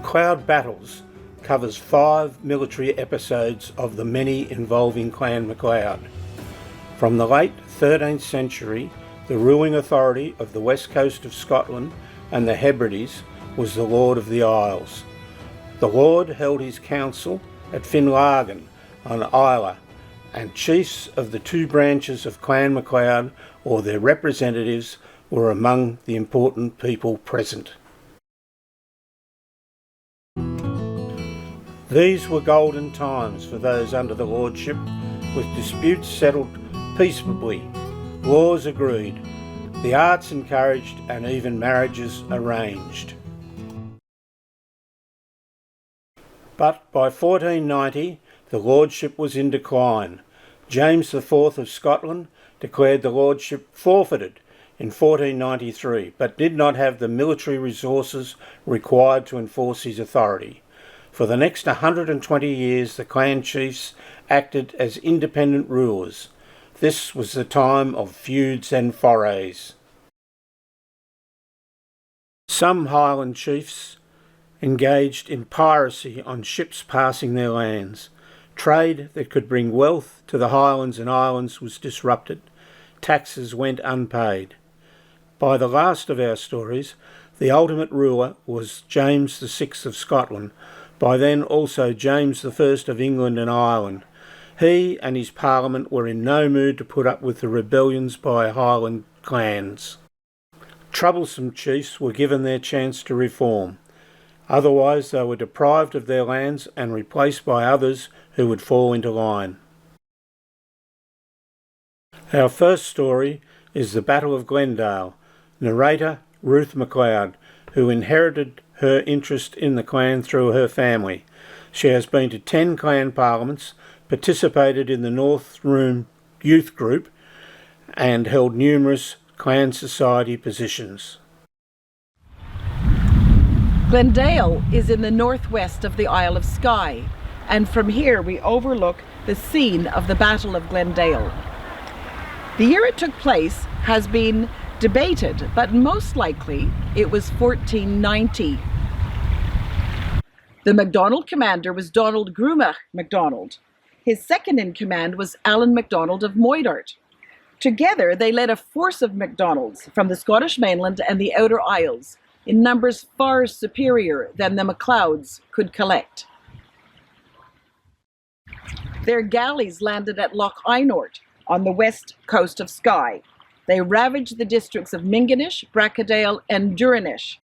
MacLeod Battles covers 5 military episodes of the many involving Clan MacLeod. From the late 13th century, the ruling authority of the west coast of Scotland and the Hebrides was the Lord of the Isles. The Lord held his council at Finlagan on Islay, and chiefs of the 2 branches of Clan MacLeod or their representatives were among the important people present. These were golden times for those under the Lordship, with disputes settled peaceably, laws agreed, the arts encouraged, and even marriages arranged. But by 1490, the Lordship was in decline. James IV of Scotland declared the Lordship forfeited in 1493, but did not have the military resources required to enforce his authority. For the next 120 years, the clan chiefs acted as independent rulers. This was the time of feuds and forays. Some Highland chiefs engaged in piracy on ships passing their lands. Trade that could bring wealth to the Highlands and Islands was disrupted. Taxes went unpaid. By the last of our stories, the ultimate ruler was James VI of Scotland, by then also James I of England and Ireland. He and his parliament were in no mood to put up with the rebellions by Highland clans. Troublesome chiefs were given their chance to reform. Otherwise they were deprived of their lands and replaced by others who would fall into line. Our first story is the Battle of Glendale. Narrator Ruth MacLeod, who inherited her interest in the clan through her family. She has been to 10 clan parliaments, participated in the North Room youth group, and held numerous clan society positions. Glendale is in the northwest of the Isle of Skye, and from here we overlook the scene of the Battle of Glendale. The year it took place has been debated, but most likely it was 1490. The MacDonald commander was Donald Grumach MacDonald. His second in command was Alan MacDonald of Moidart. Together they led a force of MacDonalds from the Scottish mainland and the Outer Isles, in numbers far superior than the MacLeods could collect. Their galleys landed at Loch Einort on the west coast of Skye. They ravaged the districts of Minginish, Brackadale and Durinish,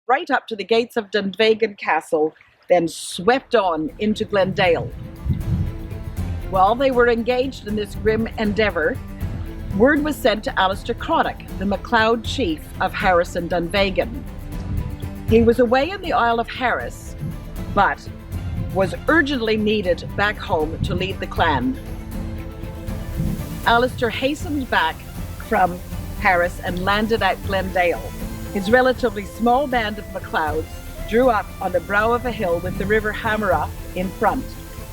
right up to the gates of Dunvegan Castle, then swept on into Glendale. While they were engaged in this grim endeavour, word was sent to Alistair Croddock, the MacLeod chief of Harris and Dunvegan. He was away in the Isle of Harris, but was urgently needed back home to lead the clan. Alistair hastened back from Harris and landed at Glendale. His relatively small band of MacLeods drew up on the brow of a hill with the river Hamara in front.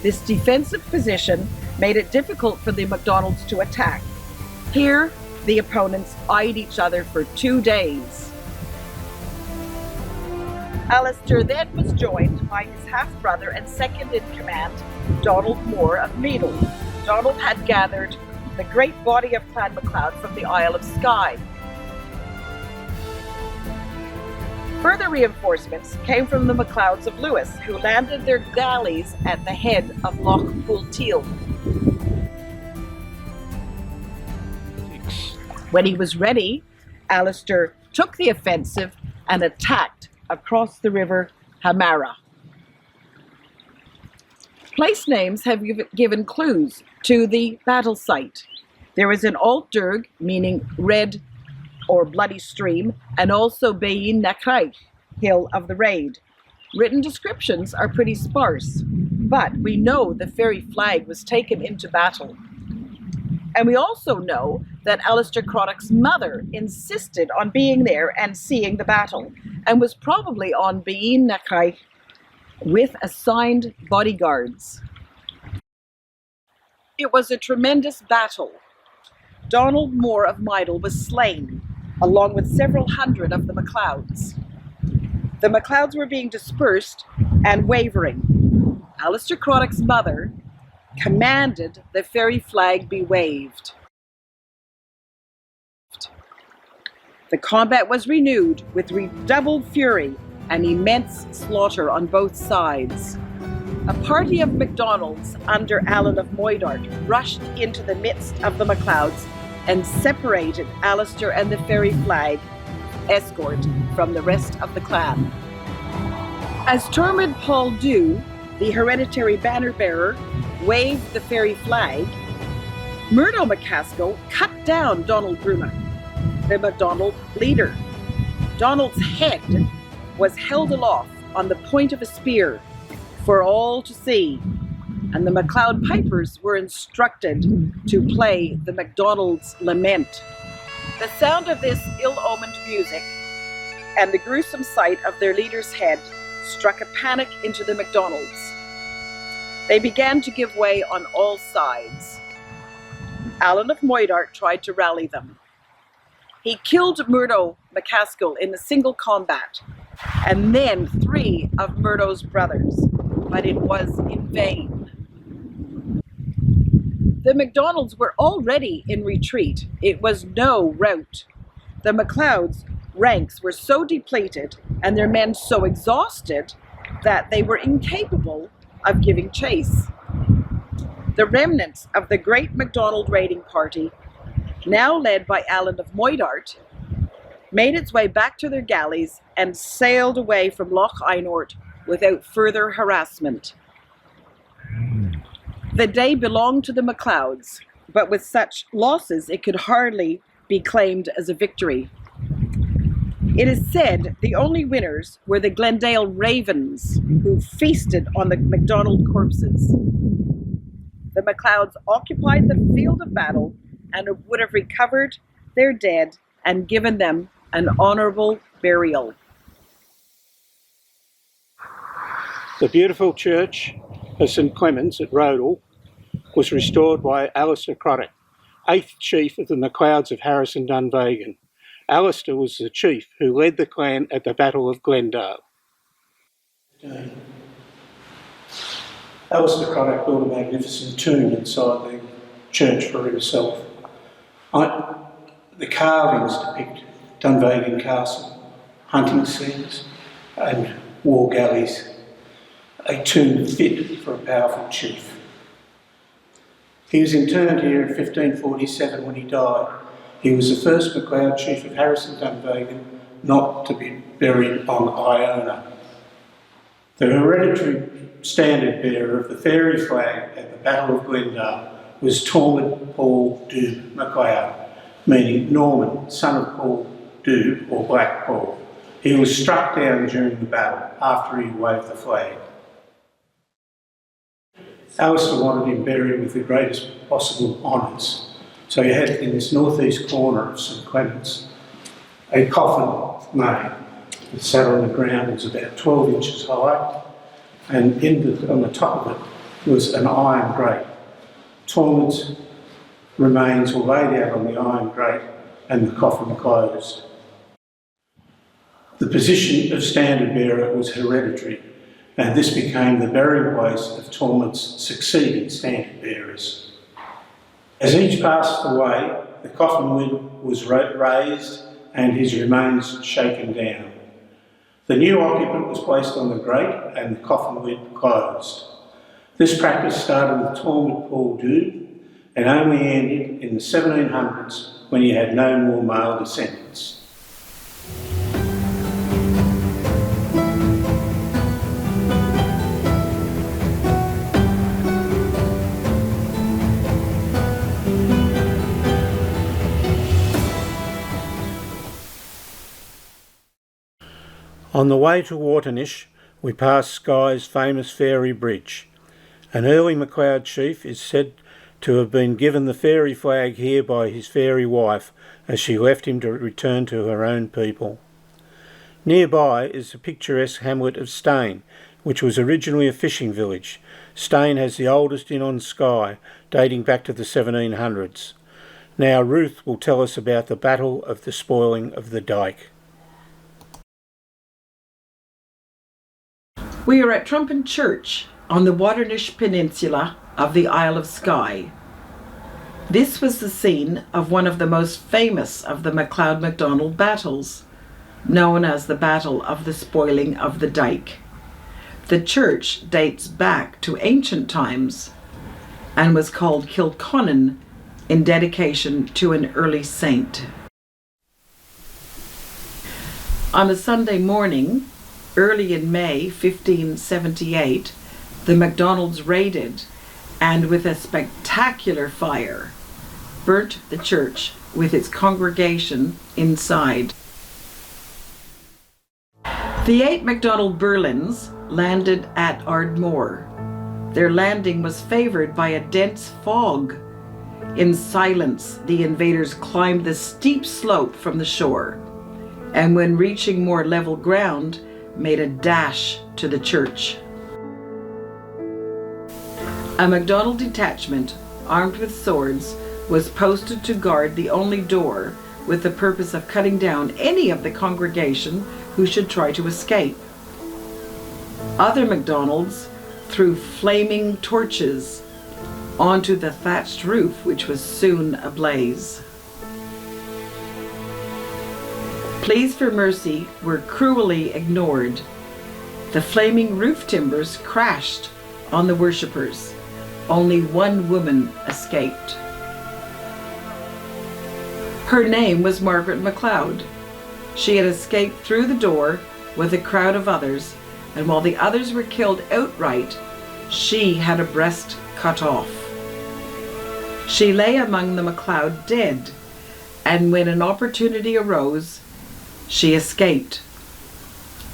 This defensive position made it difficult for the MacDonalds to attack. Here, the opponents eyed each other for 2 days. Alistair then was joined by his half-brother and second in command, Donald More of Meadle. Donald had gathered the great body of Clan MacLeod from the Isle of Skye. Further reinforcements came from the MacLeods of Lewis, who landed their galleys at the head of Loch Poolteal. When he was ready, Alistair took the offensive and attacked across the river Hamara. Place names have given clues to the battle site. There is an Alt Derg, meaning red or bloody stream, and also Bein Nachraich, hill of the raid. Written descriptions are pretty sparse, but we know the fairy flag was taken into battle. And we also know that Alistair Croddock's mother insisted on being there and seeing the battle, and was probably on Bein Nachraich with assigned bodyguards. It was a tremendous battle. Donald More of Meidle was slain, along with several hundred of the MacLeods. The MacLeods were being dispersed and wavering. Alistair Craddock's mother commanded the fairy flag be waved. The combat was renewed with redoubled fury and immense slaughter on both sides. A party of MacDonalds under Alan of Moidart rushed into the midst of the MacLeods and separated Alistair and the fairy flag escort from the rest of the clan. As Tormund Paul Dew, the hereditary banner bearer, waved the fairy flag, Murdo MacAskill cut down Donald Bruma, the MacDonald leader. Donald's head was held aloft on the point of a spear for all to see, and the MacLeod pipers were instructed to play the MacDonald's lament. The sound of this ill-omened music and the gruesome sight of their leader's head struck a panic into the MacDonalds. They began to give way on all sides. Alan of Moidart tried to rally them. He killed Murdo MacAskill in a single combat, and then 3 of Murdo's brothers, but it was in vain. The MacDonalds were already in retreat. It was no rout. The MacLeod's ranks were so depleted and their men so exhausted that they were incapable of giving chase. The remnants of the great MacDonald raiding party, now led by Alan of Moidart, made its way back to their galleys and sailed away from Loch Einort without further harassment. The day belonged to the MacLeods, but with such losses it could hardly be claimed as a victory. It is said the only winners were the Glendale Ravens, who feasted on the MacDonald corpses. The MacLeods occupied the field of battle and would have recovered their dead and given them an honourable burial. The beautiful church of St Clements at Rodal was restored by Alistair Craddock, 8th chief of the MacLeods of Harris and Dunvegan. Alistair was the chief who led the clan at the Battle of Glendale. Alistair Craddock built a magnificent tomb inside the church for himself. The carvings depict Dunvegan Castle, hunting scenes and war galleys, a tomb fit for a powerful chief. He was interred here in 1547 when he died. He was the first MacLeod chief of Harris and Dunvegan not to be buried on Iona. The hereditary standard bearer of the fairy flag at the Battle of Glendale was Tormund Paul Dew MacLeod, meaning Norman, son of Paul Dew, or Black Paul. He was struck down during the battle after he waved the flag. Alistair wanted him buried with the greatest possible honours, so he had in this northeast corner of St Clements a coffin made. It sat on the ground, it was about 12 inches high, and on the top of it was an iron grate. Tormund's remains were laid out on the iron grate and the coffin closed. The position of standard bearer was hereditary, and this became the burying place of Tormund's succeeding standard bearers. As each passed away, the coffin lid was raised and his remains shaken down. The new occupant was placed on the grate and the coffin lid closed. This practice started with Tormund Paul Dew and only ended in the 1700s when he had no more male descendants. On the way to Waternish, we passed Skye's famous fairy bridge. An early MacLeod chief is said to have been given the fairy flag here by his fairy wife as she left him to return to her own people. Nearby is the picturesque hamlet of Stane, which was originally a fishing village. Stane has the oldest inn on Skye, dating back to the 1700s. Now Ruth will tell us about the Battle of the Spoiling of the Dyke. We are at Trumpen Church on the Waternish Peninsula of the Isle of Skye. This was the scene of one of the most famous of the MacLeod Battles, known as the Battle of the Spoiling of the Dyke. The church dates back to ancient times and was called Kilconnan in dedication to an early saint. On a Sunday morning, early in May 1578, the MacDonalds raided and with a spectacular fire burnt the church with its congregation inside. The 8 MacDonald Burlins landed at Ardmore. Their landing was favoured by a dense fog. In silence, the invaders climbed the steep slope from the shore, and when reaching more level ground, made a dash to the church. A MacDonald detachment, armed with swords, was posted to guard the only door with the purpose of cutting down any of the congregation who should try to escape. Other MacDonalds threw flaming torches onto the thatched roof, which was soon ablaze. Pleas for mercy were cruelly ignored. The flaming roof timbers crashed on the worshippers. Only one woman escaped. Her name was Margaret MacLeod. She had escaped through the door with a crowd of others, and while the others were killed outright, she had a breast cut off. She lay among the MacLeod dead, and when an opportunity arose, she escaped.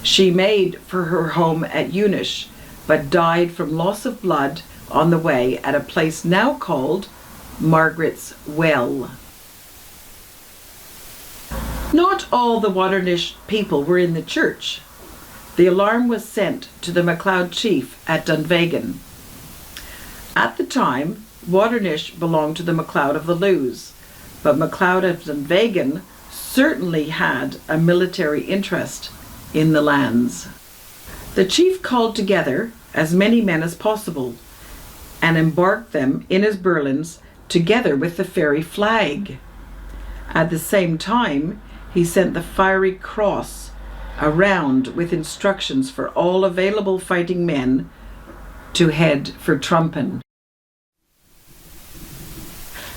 She made for her home at Unish, but died from loss of blood on the way at a place now called Margaret's Well. Not all the Waternish people were in the church. The alarm was sent to the MacLeod chief at Dunvegan. At the time, Waternish belonged to the MacLeod of the Lewes, but MacLeod of Dunvegan certainly had a military interest in the lands. The chief called together as many men as possible and embarked them in his Burlins together with the fairy flag. At the same time, he sent the fiery cross around with instructions for all available fighting men to head for Trumpen.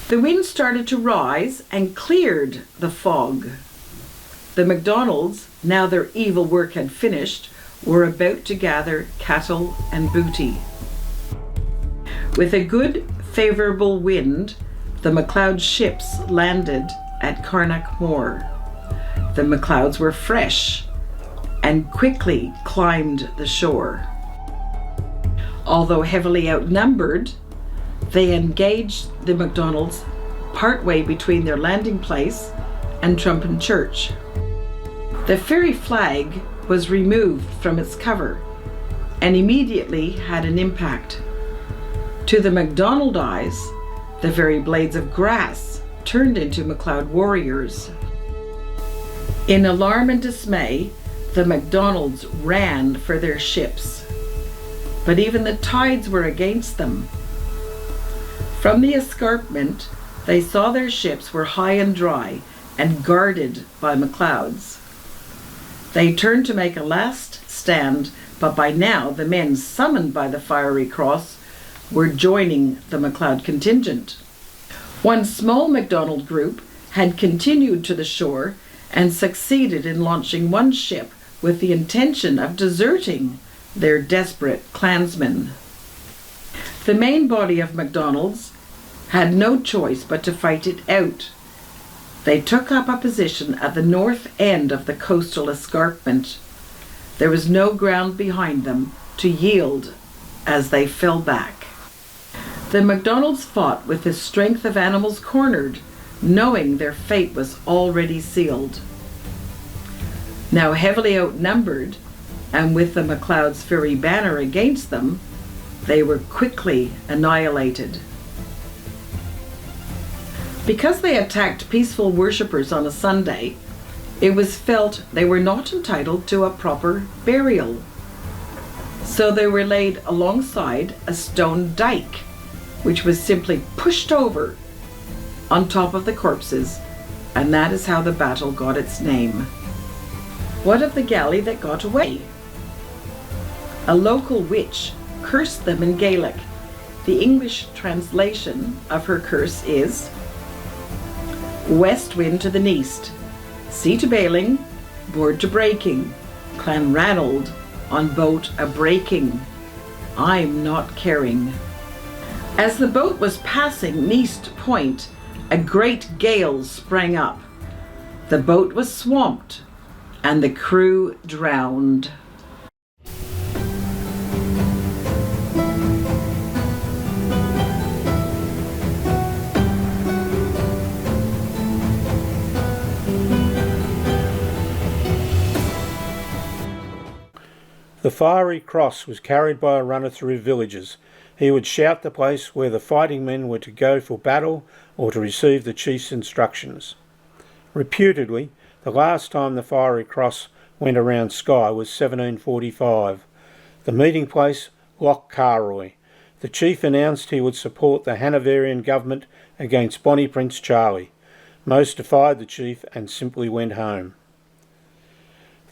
The wind started to rise and cleared the fog. The MacDonalds, now their evil work had finished, were about to gather cattle and booty. With a good, favourable wind, the MacLeod ships landed at Carnac Moor. The MacLeods were fresh and quickly climbed the shore. Although heavily outnumbered, they engaged the MacDonalds partway between their landing place and Trumpen Church. The fairy flag was removed from its cover and immediately had an impact. To the MacDonald eyes, the very blades of grass turned into MacLeod warriors. In alarm and dismay, the MacDonalds ran for their ships, but even the tides were against them. From the escarpment, they saw their ships were high and dry and guarded by MacLeods. They turned to make a last stand, but by now the men summoned by the fiery cross were joining the MacLeod contingent. One small MacDonald group had continued to the shore and succeeded in launching one ship with the intention of deserting their desperate clansmen. The main body of MacDonalds had no choice but to fight it out. They took up a position at the north end of the coastal escarpment. There was no ground behind them to yield as they fell back. The MacDonalds fought with the strength of animals cornered, knowing their fate was already sealed. Now heavily outnumbered, and with the MacLeod's fairy banner against them, they were quickly annihilated. Because they attacked peaceful worshippers on a Sunday, it was felt they were not entitled to a proper burial. So they were laid alongside a stone dike, which was simply pushed over on top of the corpses, and that is how the battle got its name. What of the galley that got away? A local witch cursed them in Gaelic. The English translation of her curse is: west wind to the neast, sea to bailing, board to breaking, Clan Ranald on boat a breaking, I'm not caring. As the boat was passing Neast Point, a great gale sprang up. The boat was swamped and the crew drowned. The fiery cross was carried by a runner through villages. He would shout the place where the fighting men were to go for battle or to receive the chief's instructions. Reputedly, the last time the fiery cross went around Skye was 1745. The meeting place, Loch Carroy. The chief announced he would support the Hanoverian government against Bonnie Prince Charlie. Most defied the chief and simply went home.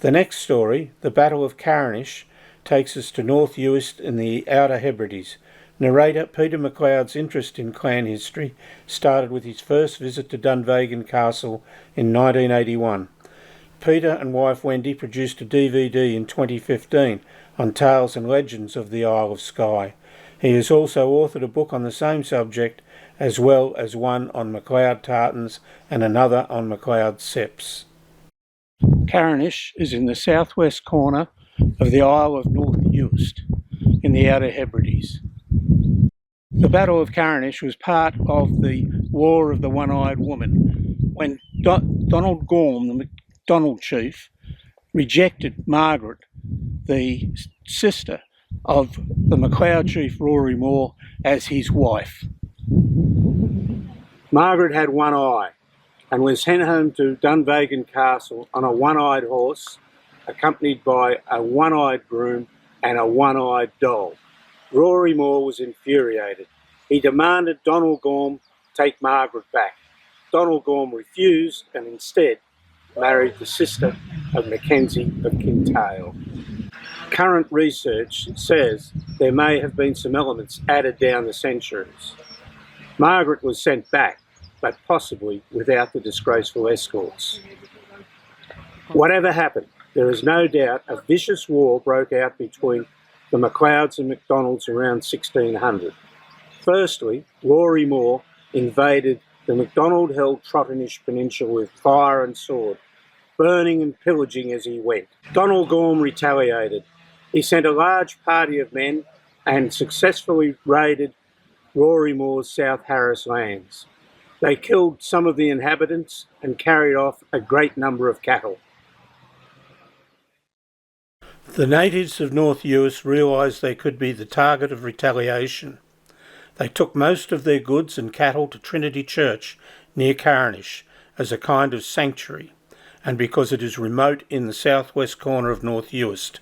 The next story, the Battle of Carnish, takes us to North Uist in the Outer Hebrides. Narrator Peter MacLeod's interest in clan history started with his first visit to Dunvegan Castle in 1981. Peter and wife Wendy produced a DVD in 2015 on tales and legends of the Isle of Skye. He has also authored a book on the same subject, as well as one on MacLeod tartans and another on MacLeod seps. Carnish is in the southwest corner of the Isle of North Uist in the Outer Hebrides. The Battle of Carnish was part of the War of the One-Eyed Woman, when Donald Gorm, the MacDonald chief, rejected Margaret, the sister of the MacLeod chief Rory Moore, as his wife. Margaret had one eye and was sent home to Dunvegan Castle on a one-eyed horse, accompanied by a one-eyed groom and a one-eyed doll. Rory Moore was infuriated. He demanded Donald Gorm take Margaret back. Donald Gorm refused and instead married the sister of Mackenzie of Kintail. Current research says there may have been some elements added down the centuries. Margaret was sent back, but possibly without the disgraceful escorts. Whatever happened, there is no doubt a vicious war broke out between the MacLeods and MacDonalds around 1600. Firstly, Rory Moore invaded the MacDonald-held Trottenish Peninsula with fire and sword, burning and pillaging as he went. Donald Gorm retaliated. He sent a large party of men and successfully raided Rory Moore's South Harris lands. They killed some of the inhabitants and carried off a great number of cattle. The natives of North Uist realised they could be the target of retaliation. They took most of their goods and cattle to Trinity Church near Carnish as a kind of sanctuary, and because it is remote in the southwest corner of North Uist.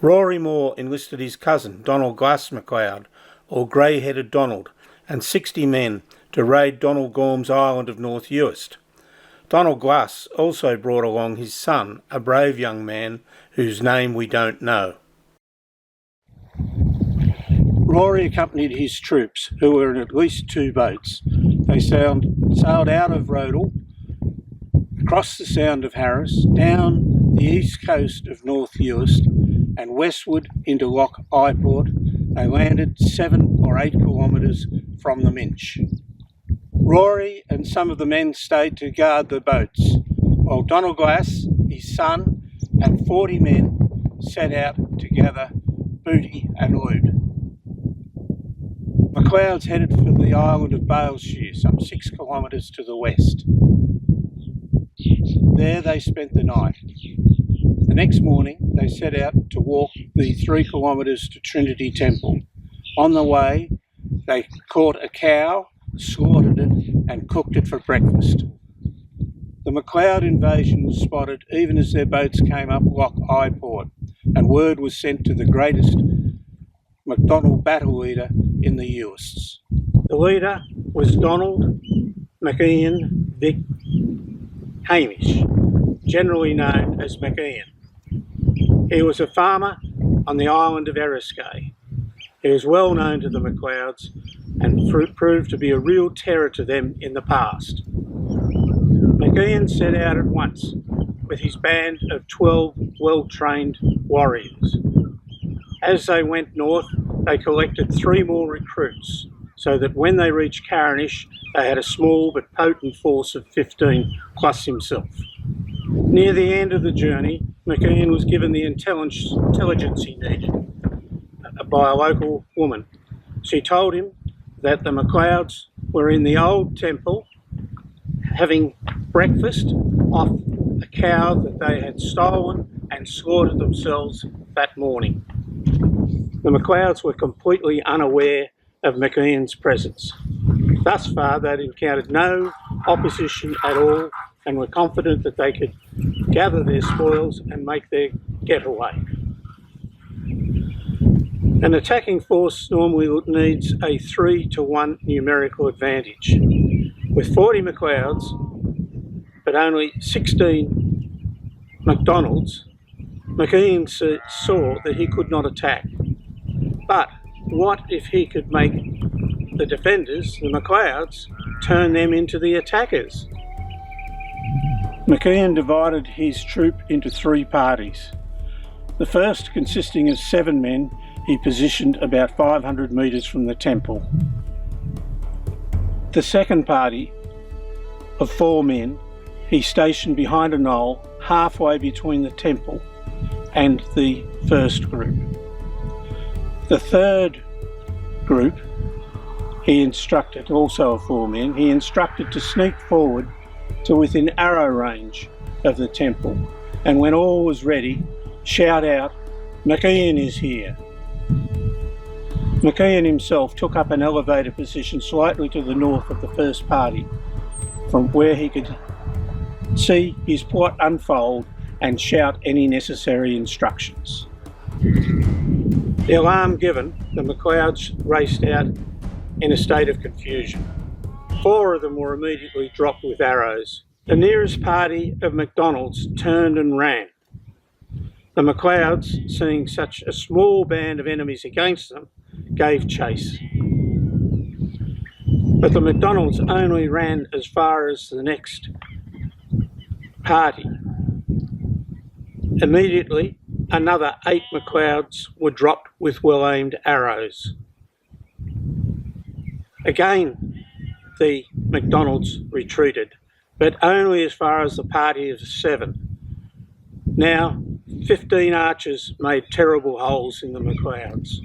Rory Moore enlisted his cousin, Donald Glass MacLeod, or Grey-Headed Donald, and 60 men to raid Donald Gorm's island of North Uist. Donald Glass also brought along his son, a brave young man whose name we don't know. Rory accompanied his troops, who were in at least 2 boats. They sailed out of Rodal, across the Sound of Harris, down the east coast of North Uist, and westward into Loch Eyport. They landed 7 or 8 kilometres from the Minch. Rory and some of the men stayed to guard the boats, while Donald Glass, his son, and 40 men set out to gather booty and loot. MacLeod's headed for the island of Baleshire, some 6 kilometres to the west. There they spent the night. The next morning they set out to walk the 3 kilometres to Trinity Temple. On the way they caught a cow, slaughtered it and cooked it for breakfast. The MacLeod invasion was spotted even as their boats came up Loch Eyport. and word was sent to the greatest MacDonald battle leader in the Uists. The leader was Donald MacIan Vic Hamish, generally known as MacIan. He was a farmer on the island of Skye. He was well known to the MacLeods and proved to be a real terror to them in the past. MacIan set out at once with his band of 12 well-trained warriors. As they went north, they collected 3 more recruits, so that when they reached Carinish, they had a small but potent force of 15 plus himself. Near the end of the journey, MacIan was given the intelligence he needed by a local woman. She told him that the MacLeods were in the old temple having breakfast off a cow that they had stolen and slaughtered themselves that morning. The MacLeods were completely unaware of MacIan's presence. Thus far, they'd encountered no opposition at all and were confident that they could gather their spoils and make their getaway. An attacking force normally needs a 3-to-1 numerical advantage. With 40 MacLeods, but only 16 MacDonalds, MacIan saw that he could not attack. But what if he could make the defenders, the MacLeods, turn them into the attackers? MacIan divided his troop into 3 parties. The first, consisting of 7 men, he positioned about 500 metres from the temple. The second party, of 4 men, he stationed behind a knoll halfway between the temple and the first group. The third group, he instructed, also of 4 men, he instructed to sneak forward to within arrow range of the temple, and when all was ready, shout out, "MacIan is here." MacIan himself took up an elevated position slightly to the north of the first party, from where he could see his plot unfold and shout any necessary instructions. The alarm given, the MacLeods raced out in a state of confusion. 4 of them were immediately dropped with arrows. The nearest party of MacDonalds turned and ran. The MacLeods, seeing such a small band of enemies against them, gave chase. But the MacDonalds only ran as far as the next party. Immediately, another 8 MacLeods were dropped with well-aimed arrows. Again, the MacDonalds retreated, but only as far as the party of 7. Now, 15 archers made terrible holes in the MacLeods.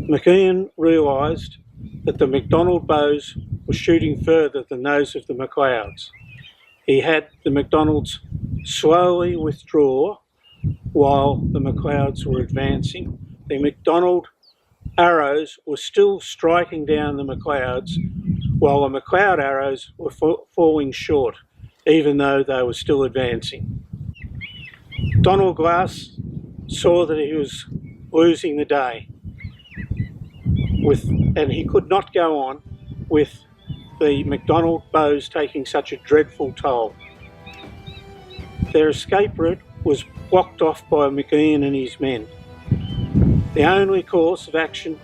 MacIan realised that the MacDonald bows were shooting further than those of the MacLeods. He had the MacDonalds slowly withdraw while the MacLeods were advancing. The MacDonald arrows were still striking down the MacLeods, while the MacLeod arrows were falling short, even though they were still advancing. Donald Glass saw that he was losing the day, and he could not go on with the MacDonald bows taking such a dreadful toll. Their escape route was blocked off by MacIan and his men. The only course of action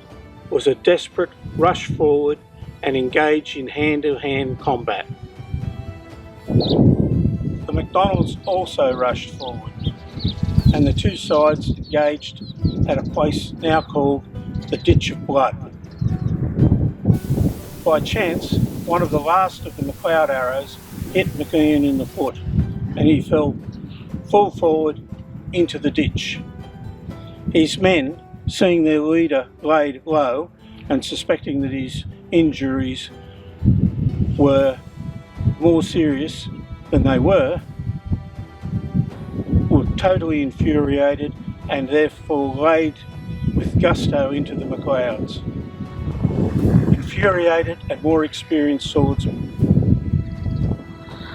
was a desperate rush forward and engage in hand-to-hand combat. The MacDonalds also rushed forward, and the 2 sides engaged at a place now called the Ditch of Blood. By chance, one of the last of the MacLeod arrows hit MacIan in the foot, and he fell full forward into the ditch. His men, seeing their leader laid low and suspecting that his injuries were more serious than they were totally infuriated and therefore laid with gusto into the MacLeods. Infuriated and more experienced swordsmen,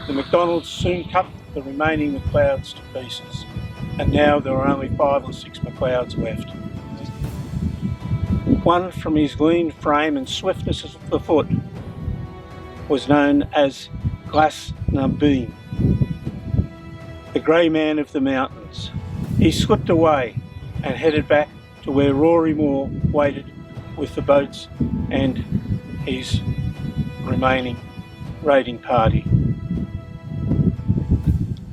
the MacDonalds soon cut the remaining MacLeods to pieces. and now there were only 5 or 6 MacLeods left. One, from his lean frame and swiftness of the foot, was known as Glas na Bean, the grey man of the mountains. He slipped away and headed back to where Rory Moore waited with the boats and his remaining raiding party.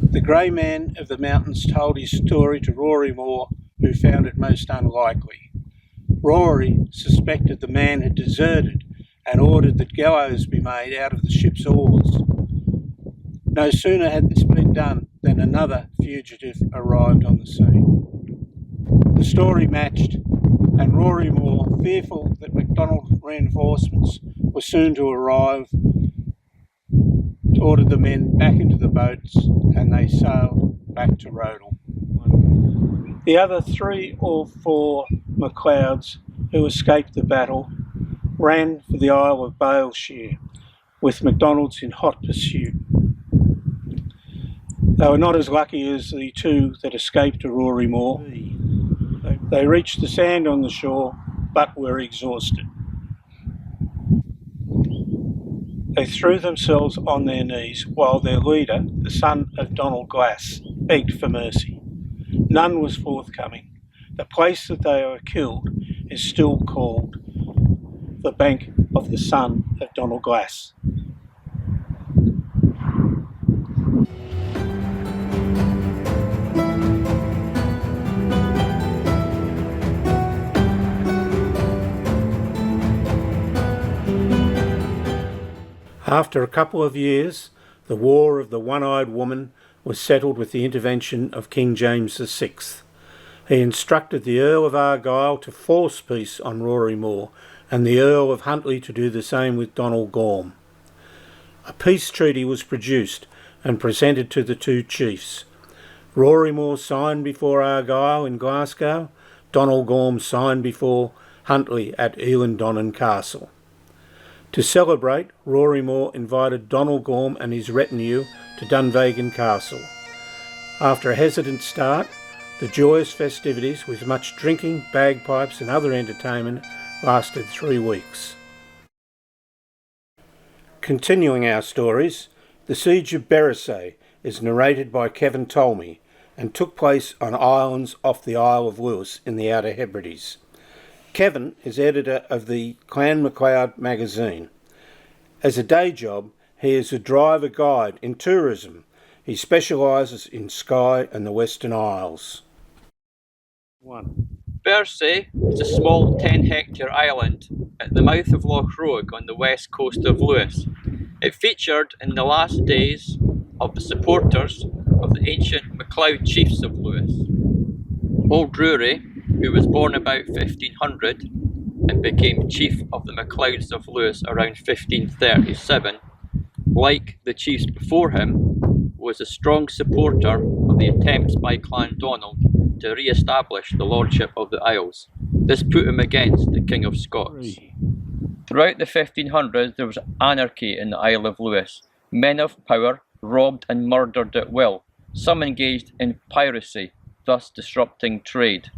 The grey man of the mountains told his story to Rory Moore, who found it most unlikely. Rory suspected the man had deserted and ordered that gallows be made out of the ship's oars. No sooner had this been done than another fugitive arrived on the scene. The story matched, and Rory Moore, fearful that MacDonald reinforcements were soon to arrive, ordered the men back into the boats and they sailed back to Rodal. The other 3 or 4 MacLeods who escaped the battle ran for the Isle of Baleshire, with MacDonald's in hot pursuit. They were not as lucky as the 2 that escaped to Rory Moore. They reached the sand on the shore, but were exhausted. They threw themselves on their knees while their leader, the son of Donald Glass, begged for mercy. None was forthcoming. The place that they were killed is still called the Bank of the Son of Donald Glass. After a couple of years, the War of the One-Eyed Woman was settled with the intervention of King James VI. He instructed the Earl of Argyll to force peace on Rory Moore and the Earl of Huntly to do the same with Donald Gorm. A peace treaty was produced and presented to the 2 chiefs. Rory Moore signed before Argyll in Glasgow, Donald Gorm signed before Huntly at Elandonnan Castle. To celebrate, Rory Moore invited Donald Gorm and his retinue to Dunvegan Castle. After a hesitant start, the joyous festivities, with much drinking, bagpipes and other entertainment, lasted 3 weeks. Continuing our stories, the Siege of Beresay is narrated by Kevin Tolmie and took place on islands off the Isle of Lewis in the Outer Hebrides. Kevin is editor of the Clan MacLeod magazine. As a day job, he is a driver guide in tourism. He specialises in Skye and the Western Isles. 1. Beresay is a small 10-hectare island at the mouth of Loch Roag on the west coast of Lewis. It featured in the last days of the supporters of the ancient MacLeod chiefs of Lewis. Old Drury, who was born about 1500 and became chief of the MacLeods of Lewis around 1537, like the chiefs before him, was a strong supporter of the attempts by Clan Donald to re-establish the Lordship of the Isles. This put him against the King of Scots. Throughout the 1500s there was anarchy in the Isle of Lewis. Men of power robbed and murdered at will. Some engaged in piracy, thus disrupting trade.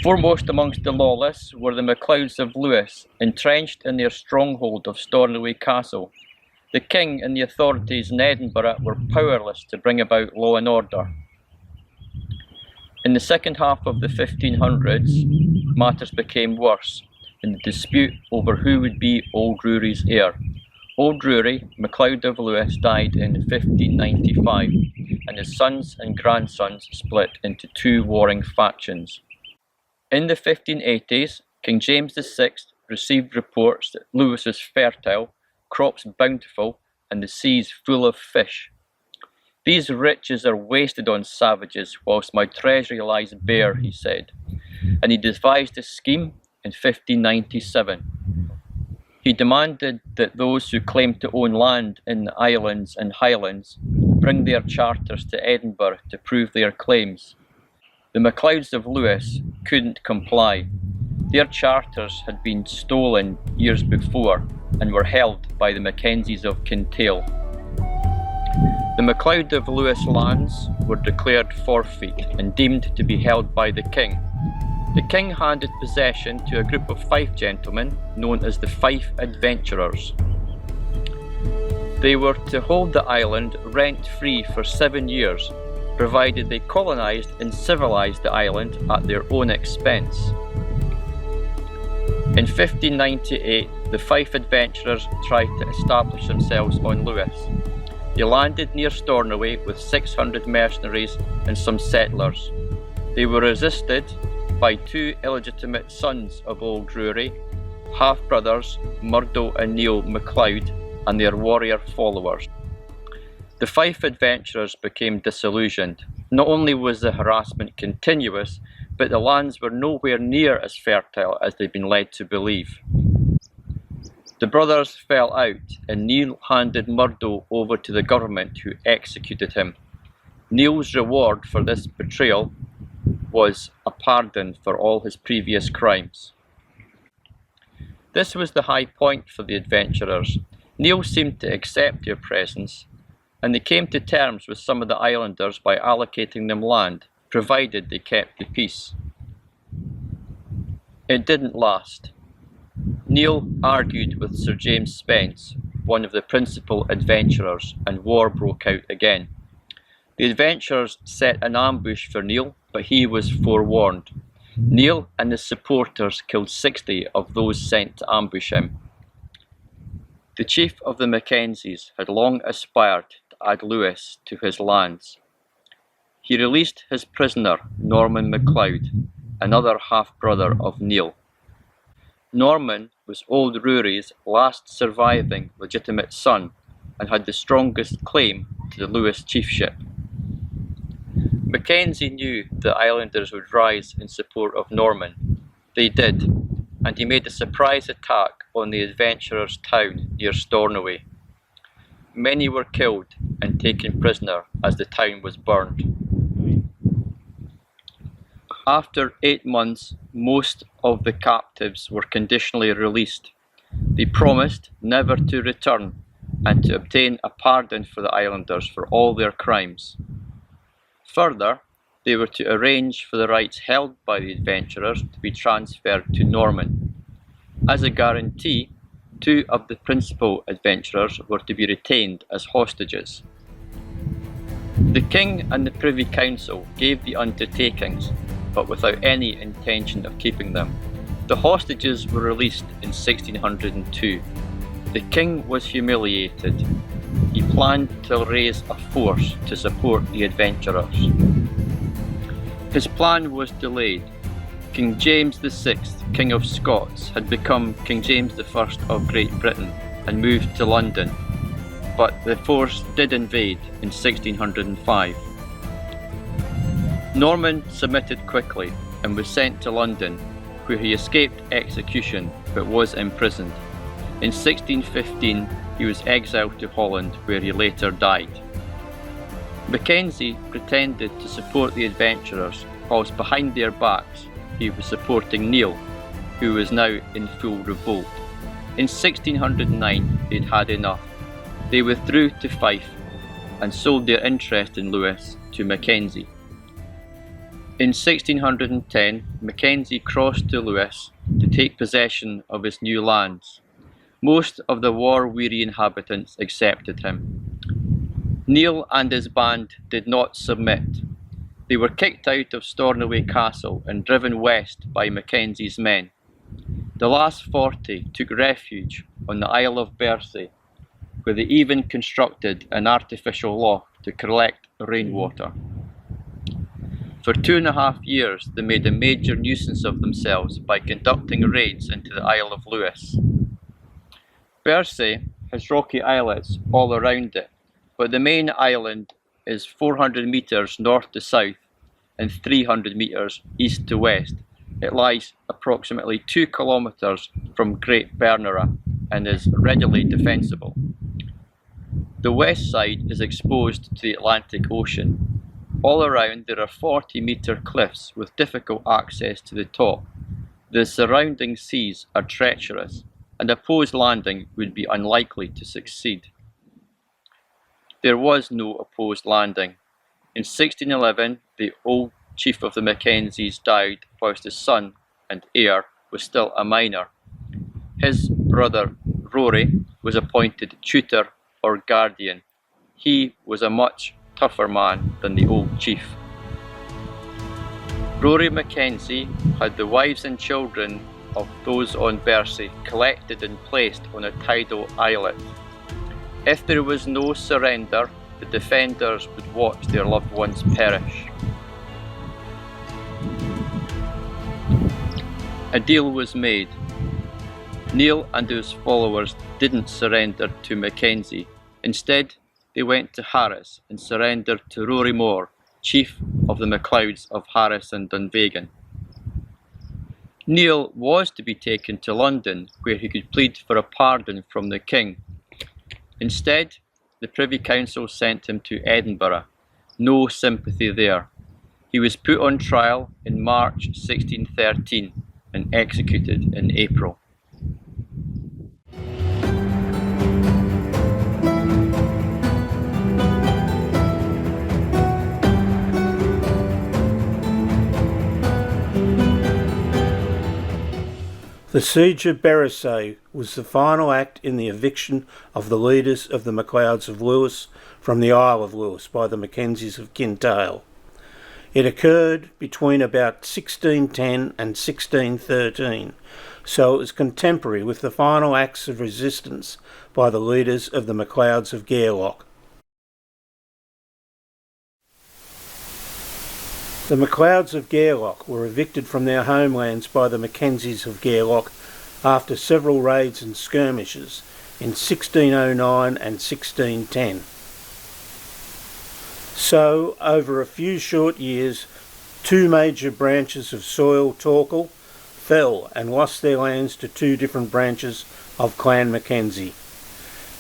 Foremost amongst the lawless were the MacLeods of Lewis, entrenched in their stronghold of Stornoway Castle. The king and the authorities in Edinburgh were powerless to bring about law and order. In the second half of the 1500s, matters became worse in the dispute over who would be Old Drury's heir. Old Drury, MacLeod of Lewis, died in 1595, and his sons and grandsons split into 2 warring factions. In the 1580s, King James VI received reports that Lewis was fertile, crops bountiful, and the seas full of fish. "These riches are wasted on savages, whilst my treasury lies bare," he said, and he devised a scheme in 1597. He demanded that those who claimed to own land in the islands and highlands bring their charters to Edinburgh to prove their claims. The MacLeods of Lewis couldn't comply. Their charters had been stolen years before and were held by the Mackenzies of Kintail. The MacLeod of Lewis lands were declared forfeit and deemed to be held by the king. The king handed possession to a group of Fife gentlemen known as the Fife Adventurers. They were to hold the island rent-free for 7 years, provided they colonised and civilised the island at their own expense. In 1598, the Fife Adventurers tried to establish themselves on Lewis. They landed near Stornoway with 600 mercenaries and some settlers. They were resisted by 2 illegitimate sons of Old Drury, half-brothers Murdo and Neil MacLeod, and their warrior followers. The Fife Adventurers became disillusioned. Not only was the harassment continuous, but the lands were nowhere near as fertile as they'd been led to believe. The brothers fell out, and Neil handed Murdo over to the government, who executed him. Neil's reward for this betrayal was a pardon for all his previous crimes. This was the high point for the adventurers. Neil seemed to accept their presence, and they came to terms with some of the islanders by allocating them land, provided they kept the peace. It didn't last. Neil argued with Sir James Spence, one of the principal adventurers, and war broke out again. The adventurers set an ambush for Neil, but he was forewarned. Neil and his supporters killed 60 of those sent to ambush him. The chief of the Mackenzies had long aspired to add Lewis to his lands. He released his prisoner, Norman MacLeod, another half-brother of Neil. Norman was Old Ruary's last surviving legitimate son and had the strongest claim to the Lewis chiefship. Mackenzie knew the islanders would rise in support of Norman. They did, and he made a surprise attack on the adventurers' town near Stornoway. Many were killed and taken prisoner as the town was burned. After 8 months, most of the captives were conditionally released. They promised never to return and to obtain a pardon for the islanders for all their crimes. Further, they were to arrange for the rights held by the adventurers to be transferred to Norman. As a guarantee, 2 of the principal adventurers were to be retained as hostages. The king and the Privy Council gave the undertakings, but without any intention of keeping them. The hostages were released in 1602. The king was humiliated. He planned to raise a force to support the adventurers. His plan was delayed. King James VI, King of Scots, had become King James I of Great Britain and moved to London, but the force did invade in 1605. Norman submitted quickly and was sent to London, where he escaped execution but was imprisoned. In 1615, he was exiled to Holland, where he later died. Mackenzie pretended to support the adventurers, whilst behind their backs he was supporting Neil, who was now in full revolt. In 1609, they'd had enough. They withdrew to Fife and sold their interest in Lewis to Mackenzie. In 1610, Mackenzie crossed to Lewis to take possession of his new lands. Most of the war-weary inhabitants accepted him. Neil and his band did not submit. They were kicked out of Stornoway Castle and driven west by Mackenzie's men. The last 40 took refuge on the Isle of Bersay, where they even constructed an artificial loch to collect rainwater. For 2.5 years, they made a major nuisance of themselves by conducting raids into the Isle of Lewis. Bersay has rocky islets all around it, but the main island is 400 metres north to south and 300 metres east to west. It lies approximately 2 kilometres from Great Bernera and is readily defensible. The west side is exposed to the Atlantic Ocean. All around there are 40-metre cliffs with difficult access to the top. The surrounding seas are treacherous, and a opposed landing would be unlikely to succeed. There was no opposed landing. In 1611, the old chief of the Mackenzies died whilst his son and heir was still a minor. His brother Rory was appointed tutor or guardian. He was a much tougher man than the old chief. Rory Mackenzie had the wives and children of those on Bercy collected and placed on a tidal islet. If there was no surrender, the defenders would watch their loved ones perish. A deal was made. Neil and his followers didn't surrender to Mackenzie. Instead, they went to Harris and surrendered to Rory Moore, chief of the MacLeods of Harris and Dunvegan. Neil was to be taken to London, where he could plead for a pardon from the king. Instead, the Privy Council sent him to Edinburgh. No sympathy there. He was put on trial in March 1613 and executed in April. The Siege of Beresay was the final act in the eviction of the leaders of the MacLeods of Lewis from the Isle of Lewis by the Mackenzies of Kintail. It occurred between about 1610 and 1613, so it was contemporary with the final acts of resistance by the leaders of the MacLeods of Gairloch. The MacLeods of Gairloch were evicted from their homelands by the Mackenzies of Gairloch after several raids and skirmishes in 1609 and 1610. So, over a few short years, two major branches of Soil Torquil fell and lost their lands to two different branches of Clan Mackenzie.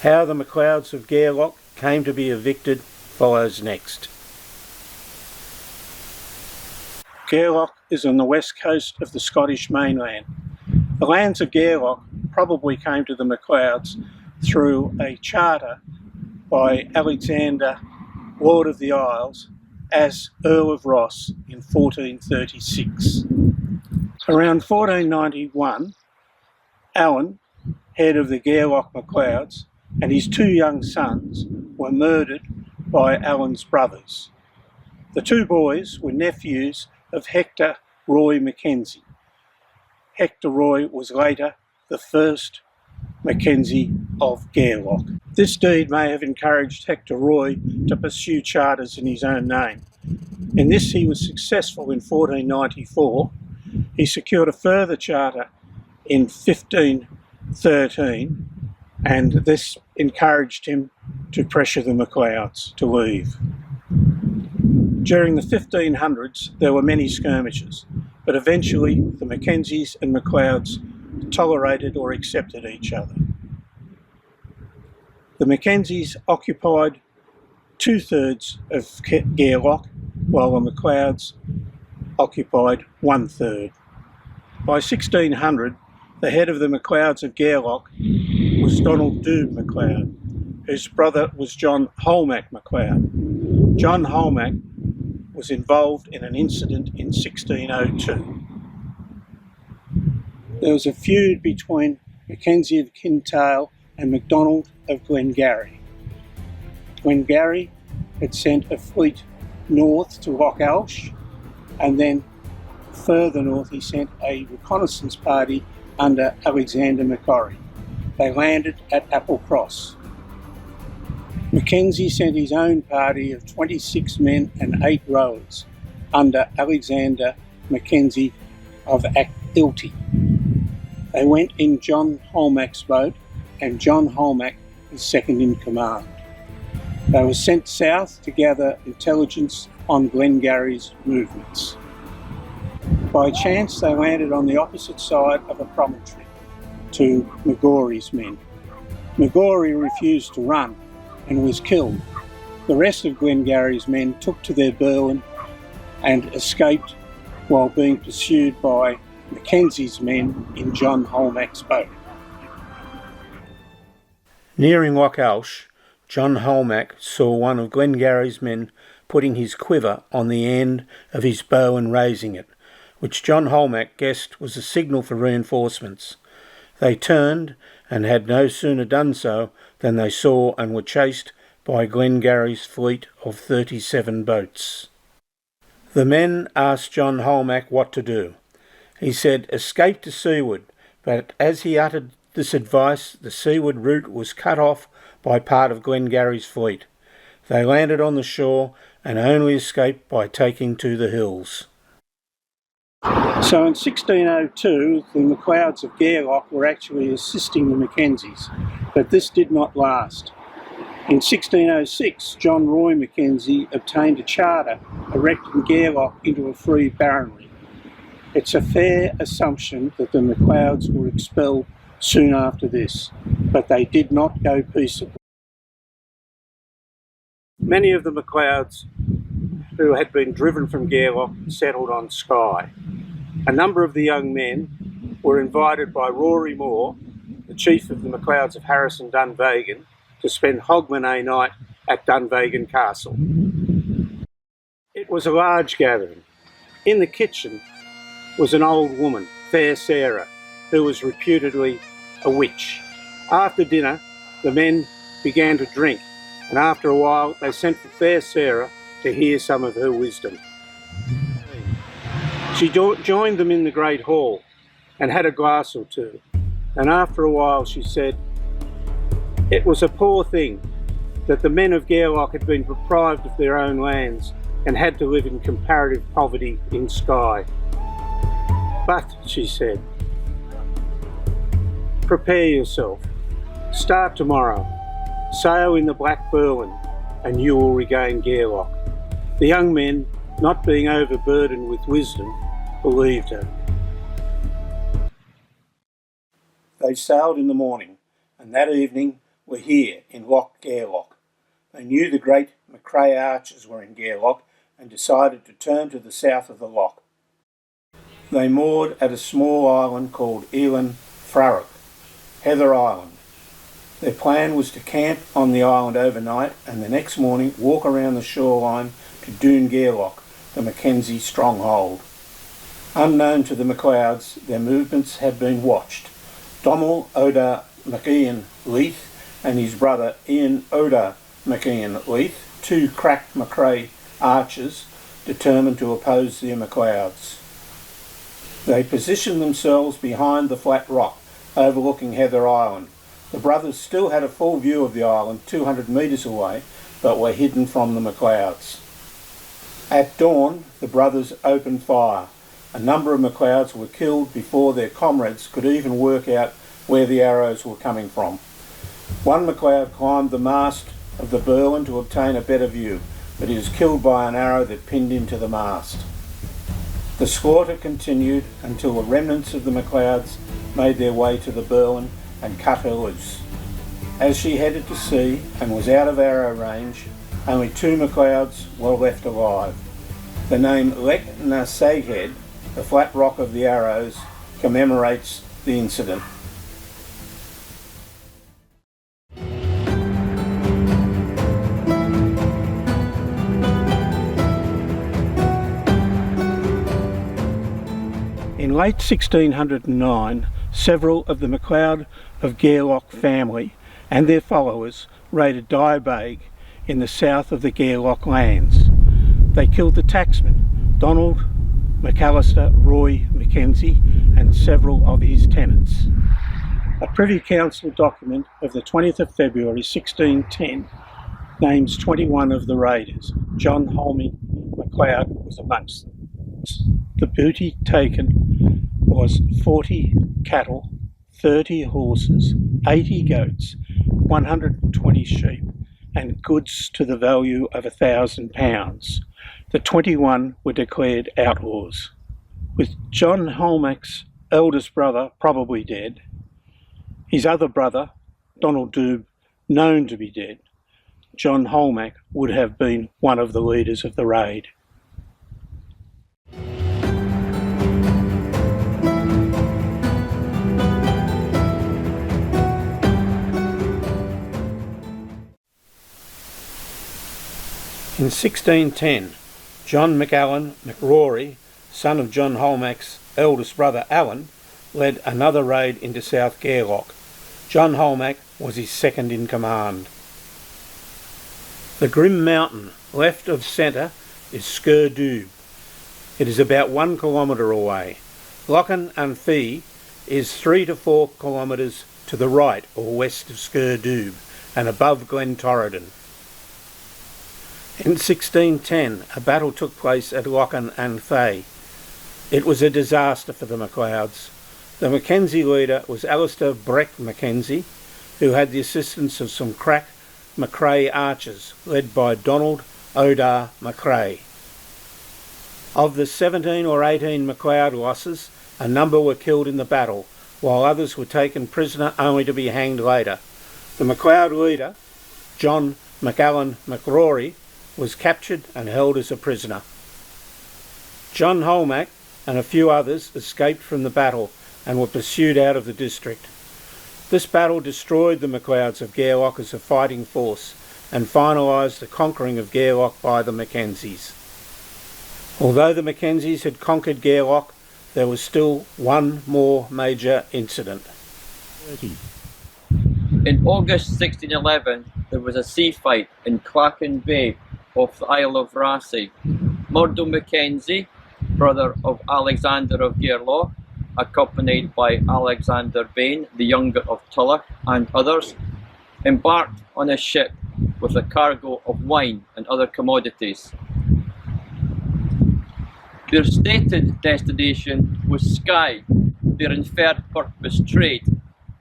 How the MacLeods of Gairloch came to be evicted follows next. Gairloch is on the west coast of the Scottish mainland. The lands of Gairloch probably came to the MacLeods through a charter by Alexander, Lord of the Isles, as Earl of Ross in 1436. Around 1491, Alan, head of the Gairloch MacLeods, and his two young sons were murdered by Alan's brothers. The two boys were nephews of Hector Roy Mackenzie. Hector Roy was later the first Mackenzie of Gairloch. This deed may have encouraged Hector Roy to pursue charters in his own name. In this he was successful in 1494. He secured a further charter in 1513, and this encouraged him to pressure the MacLeods to leave. During the 1500s, there were many skirmishes, but eventually the Mackenzies and MacLeods tolerated or accepted each other. The Mackenzies occupied 2/3 of Gairloch, while the MacLeods occupied 1/3. By 1600, the head of the MacLeods of Gairloch was Donald Dube MacLeod, whose brother was John Holmack MacLeod. John Holmack was involved in an incident in 1602. There was a feud between Mackenzie of Kintail and MacDonald of Glengarry. Glengarry had sent a fleet north to Loch Alsh, and then further north he sent a reconnaissance party under Alexander Macquarie. They landed at Applecross. Mackenzie sent his own party of 26 men and 8 rowers under Alexander Mackenzie of Ilty. They went in John Holmack's boat, and John Holmack was second in command. They were sent south to gather intelligence on Glengarry's movements. By chance, they landed on the opposite side of a promontory to Magorie's men. Magorie refused to run and was killed. The rest of Glengarry's men took to their Berlin and escaped while being pursued by Mackenzie's men in John Holmack's boat. Nearing Loch Alsh, John Holmack saw one of Glengarry's men putting his quiver on the end of his bow and raising it, which John Holmack guessed was a signal for reinforcements. They turned, and had no sooner done so than they saw and were chased by Glengarry's fleet of 37 boats. The men asked John Holmack what to do. He said, "Escape to seaward," but as he uttered this advice, the seaward route was cut off by part of Glengarry's fleet. They landed on the shore and only escaped by taking to the hills. So in 1602, the MacLeods of Gairloch were actually assisting the Mackenzies, but this did not last. In 1606, John Roy Mackenzie obtained a charter erecting Gairloch into a free baronry. It's a fair assumption that the MacLeods were expelled soon after this, but they did not go peaceably. Many of the MacLeods who had been driven from Gairloch settled on Skye. A number of the young men were invited by Rory Moore, the chief of the MacLeods of Harris and Dunvegan, to spend Hogmanay night at Dunvegan Castle. It was a large gathering. In the kitchen was an old woman, Fair Sarah, who was reputedly a witch. After dinner, the men began to drink, and after a while they sent for Fair Sarah to hear some of her wisdom. She joined them in the great hall and had a glass or two, and after a while she said, "It was a poor thing that the men of Gairloch had been deprived of their own lands and had to live in comparative poverty in Skye. But," she said, "prepare yourself. Start tomorrow. Sail in the Black Burlin and you will regain Gairloch." The young men, not being overburdened with wisdom, believed her. They sailed in the morning, and that evening were here in Loch Gairloch. They knew the great McRae archers were in Gairloch and decided to turn to the south of the loch. They moored at a small island called Elan Frarrock, Heather Island. Their plan was to camp on the island overnight and the next morning walk around the shoreline to Doon Gairloch, the Mackenzie stronghold. Unknown to the MacLeods, their movements had been watched. Donald Oda MacIan Leith and his brother Ian Oda MacIan Leith, two crack McRae archers, determined to oppose the MacLeods. They positioned themselves behind the flat rock overlooking Heather Island. The brothers still had a full view of the island 200 metres away, but were hidden from the MacLeods. At dawn, the brothers opened fire. A number of MacLeods were killed before their comrades could even work out where the arrows were coming from. One MacLeod climbed the mast of the Burlin to obtain a better view, but he was killed by an arrow that pinned him to the mast. The slaughter continued until the remnants of the MacLeods made their way to the Burlin and cut her loose. As she headed to sea and was out of arrow range, only two MacLeods were left alive. The name Lek na Saghead, the flat rock of the arrows, commemorates the incident. In late 1609, several of the MacLeod of Gairloch family and their followers raided Diabag in the south of the Gairloch lands. They killed the tacksman, Donald McAllister Roy Mackenzie, and several of his tenants. A Privy Council document of the 20th of February 1610 names 21 of the raiders. John Holmy MacLeod was amongst them. The booty taken was 40 cattle, 30 horses, 80 goats, 120 sheep, and goods to the value of £1,000. The 21 were declared outlaws. With John Holmack's eldest brother probably dead, his other brother, Donald Doob, known to be dead, John Holmack would have been one of the leaders of the raid. In 1610, John MacAllan MacRory, son of John Holmack's eldest brother Alan, led another raid into South Gairloch. John Holmack was his second in command. The grim mountain left of centre is Skye Dubh. It is about 1 kilometre away. Lochan and Fee is 3 to 4 kilometres to the right or west of Skye Dubh and above Glen Torridon. In 1610, a battle took place at Lochan and Fee. It was a disaster for the MacLeods. The Mackenzie leader was Alistair Breck Mackenzie, who had the assistance of some crack Macrae archers, led by Donald Odar Macrae. Of the 17 or 18 MacLeod losses, a number were killed in the battle, while others were taken prisoner only to be hanged later. The MacLeod leader, John MacAllan MacRory, was captured and held as a prisoner. John Holmack and a few others escaped from the battle and were pursued out of the district. This battle destroyed the MacLeods of Gairloch as a fighting force and finalised the conquering of Gairloch by the Mackenzies. Although the Mackenzies had conquered Gairloch, there was still one more major incident. In August 1611, there was a sea fight in Clachan Bay off the Isle of Raasay. Murdo Mackenzie, brother of Alexander of Gairloch, accompanied by Alexander Bain, the younger of Tulloch, and others, embarked on a ship with a cargo of wine and other commodities. Their stated destination was Skye, their inferred purpose trade,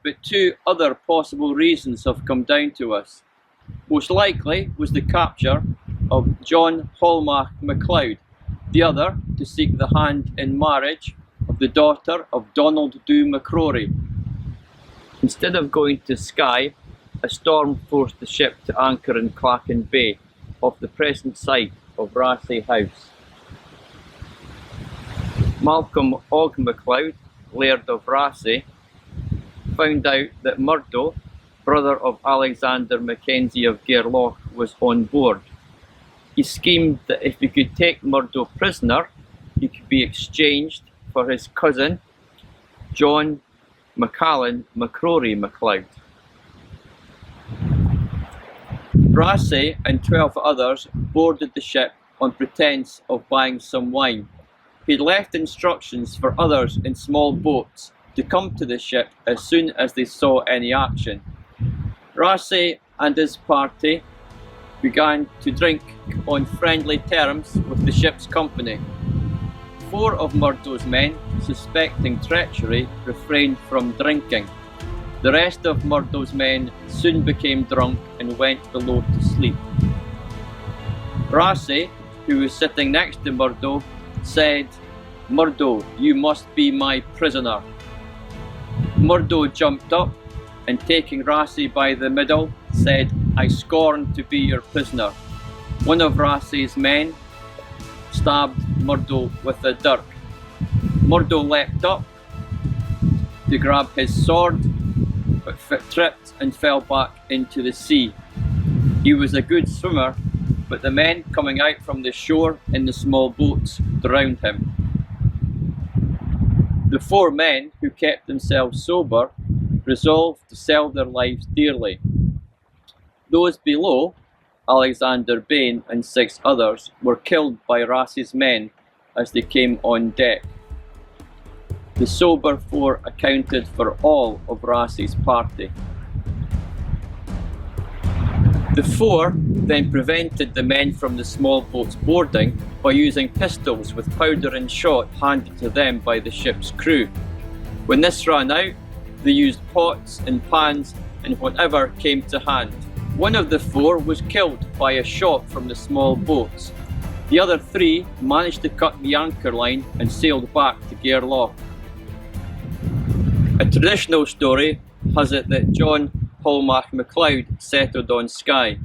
but two other possible reasons have come down to us. Most likely was the capture of John Holmack MacLeod, the other to seek the hand in marriage of the daughter of Donald Dhu MacRory. Instead of going to Skye, a storm forced the ship to anchor in Clachan Bay, off the present site of Raasay House. Malcolm Og MacLeod, Laird of Raasay, found out that Murdo, brother of Alexander Mackenzie of Gairloch, was on board. He schemed that if he could take Murdo prisoner, he could be exchanged for his cousin, John MacAllan MacRory MacLeod. Raasay and 12 others boarded the ship on pretence of buying some wine. He'd left instructions for others in small boats to come to the ship as soon as they saw any action. Raasay and his party began to drink on friendly terms with the ship's company. 4 of Murdo's men, suspecting treachery, refrained from drinking. The rest of Murdo's men soon became drunk and went below to sleep. Raasay, who was sitting next to Murdo, said, "Murdo, you must be my prisoner." Murdo jumped up and, taking Raasay by the middle, said, "I scorn to be your prisoner." One of Raasay's men stabbed Murdo with a dirk. Murdo leapt up to grab his sword, but tripped and fell back into the sea. He was a good swimmer, but the men coming out from the shore in the small boats drowned him. The 4 men, who kept themselves sober, resolved to sell their lives dearly. Those below, Alexander Bain and 6 others, were killed by Raasay's men as they came on deck. The sober 4 accounted for all of Raasay's party. The 4 then prevented the men from the small boats boarding by using pistols with powder and shot handed to them by the ship's crew. When this ran out, they used pots and pans and whatever came to hand. One of the 4 was killed by a shot from the small boats. The other 3 managed to cut the anchor line and sailed back to Gairloch. A traditional story has it that John Holmack MacLeod settled on Skye.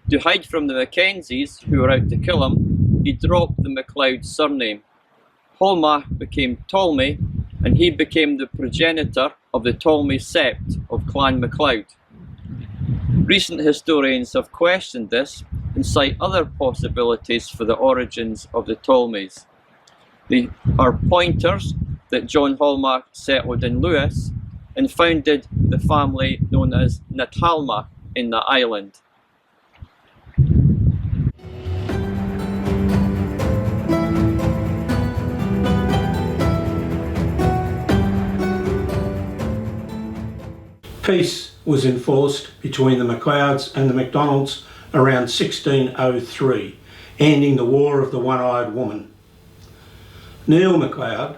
To hide from the Mackenzies, who were out to kill him, he dropped the MacLeod surname. Holmack became Ptolemy, and he became the progenitor of the Ptolemy sept of Clan MacLeod. Recent historians have questioned this, and cite other possibilities for the origins of the Ptolemies. They are pointers that John Hallmark settled in Lewis and founded the family known as Natalma in the island. Peace was enforced between the MacLeods and the MacDonalds around 1603, ending the War of the One-Eyed Woman. Neil MacLeod,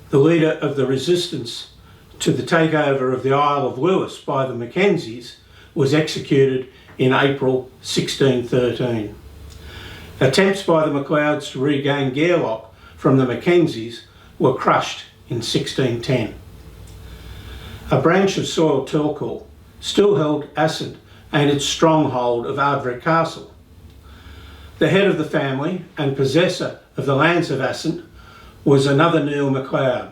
the leader of the resistance to the takeover of the Isle of Lewis by the Mackenzies, was executed in April 1613. Attempts by the MacLeods to regain Gairloch from the Mackenzies were crushed in 1610. A branch of Soil Telcor still held Ascent and its stronghold of Ardwick Castle. The head of the family and possessor of the lands of Ascent was another Neil MacLeod.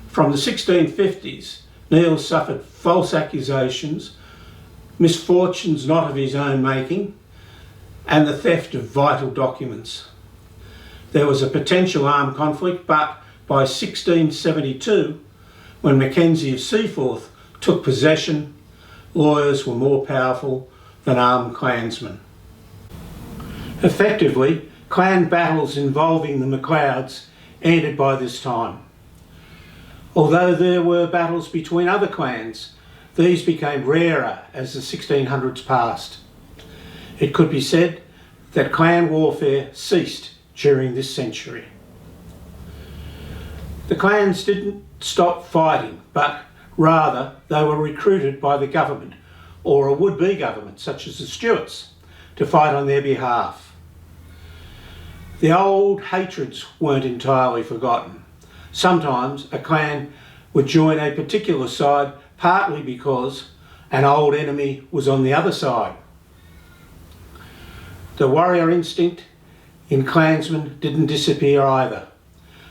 From the 1650s, Neil suffered false accusations, misfortunes not of his own making, and the theft of vital documents. There was a potential armed conflict, but by 1672, when Mackenzie of Seaforth took possession, lawyers were more powerful than armed clansmen. Effectively, clan battles involving the MacLeods ended by this time. Although there were battles between other clans, these became rarer as the 1600s passed. It could be said that clan warfare ceased during this century. The clans didn't stop fighting, but rather they were recruited by the government or a would-be government such as the Stuarts to fight on their behalf. The old hatreds weren't entirely forgotten. Sometimes a clan would join a particular side partly because an old enemy was on the other side. The warrior instinct in clansmen didn't disappear either.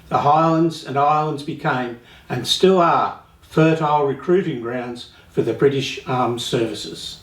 The highlands and islands became, and still are, fertile recruiting grounds for the British Armed Services.